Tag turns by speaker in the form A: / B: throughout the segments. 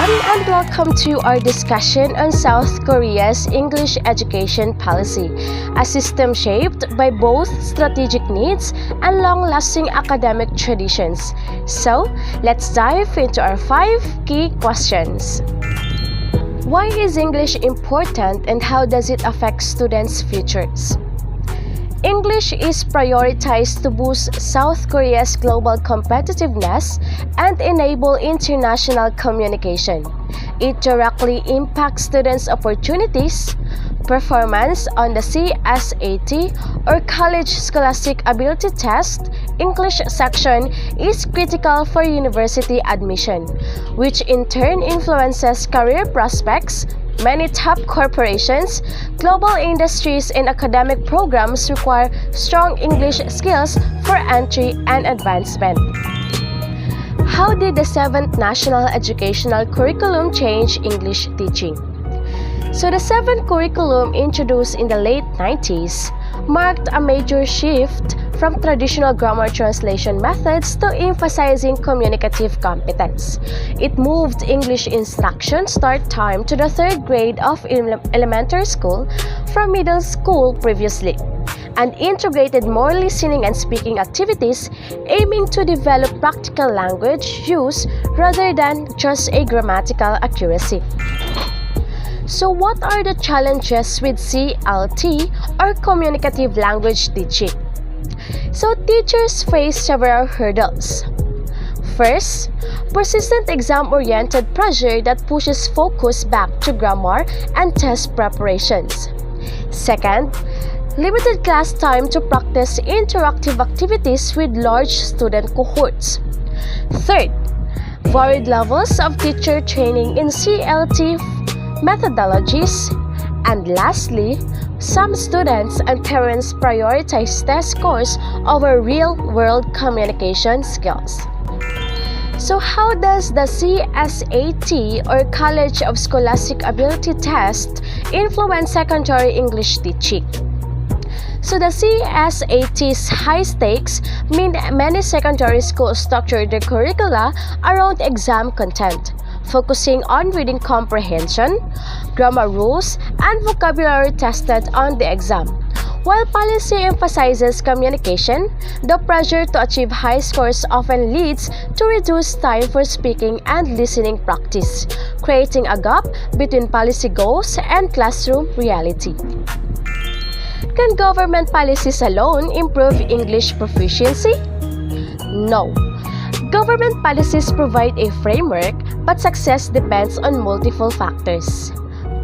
A: everyone, and welcome to our discussion on South Korea's English education policy, a system shaped by both strategic needs and long-lasting academic traditions. So, let's dive into our 5 key questions. Why is English important and how does it affect students' futures? English is prioritized to boost South Korea's global competitiveness and enable international communication. It directly impacts students' opportunities. Performance on the CSAT or College Scholastic Ability Test English section is critical for university admission, which in turn influences career prospects. Many top corporations, global industries, and academic programs require strong English skills for entry and advancement. How did the 7th National Educational Curriculum change English teaching? So the 7th curriculum, introduced in the late 90s, marked a major shift from traditional grammar translation methods to emphasizing communicative competence. It moved English instruction start time to the 3rd grade of elementary school from middle school previously, and integrated more listening and speaking activities aiming to develop practical language use rather than just a grammatical accuracy. So what are the challenges with CLT or communicative language teaching? So teachers face several hurdles. First, persistent exam-oriented pressure that pushes focus back to grammar and test preparations. Second, limited class time to practice interactive activities with large student cohorts. Third, varied levels of teacher training in CLT methodologies. And lastly, some students and parents prioritize test scores over real-world communication skills. So how does the CSAT or College of Scholastic Ability Test influence secondary English teaching? So the CSAT's high stakes mean many secondary schools structure their curricula around exam content, focusing on reading comprehension, grammar rules, and vocabulary tested on the exam. While policy emphasizes communication, the pressure to achieve high scores often leads to reduced time for speaking and listening practice, creating a gap between policy goals and classroom reality. Can government policies alone improve English proficiency? No. Government policies provide a framework, but success depends on multiple factors.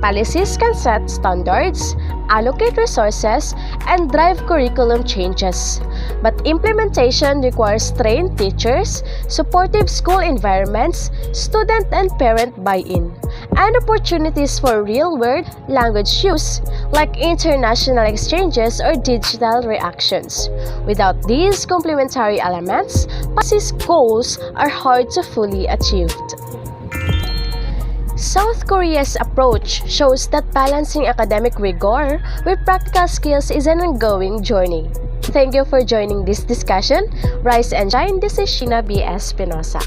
A: Policies can set standards, allocate resources, and drive curriculum changes. But implementation requires trained teachers, supportive school environments, student and parent buy-in, and opportunities for real-world language use, like international exchanges or digital reactions. Without these complementary elements, policy goals are hard to fully achieve. South Korea's approach shows that balancing academic rigor with practical skills is an ongoing journey. Thank you for joining this discussion. Rise and shine. This is Sheena B. Espinosa.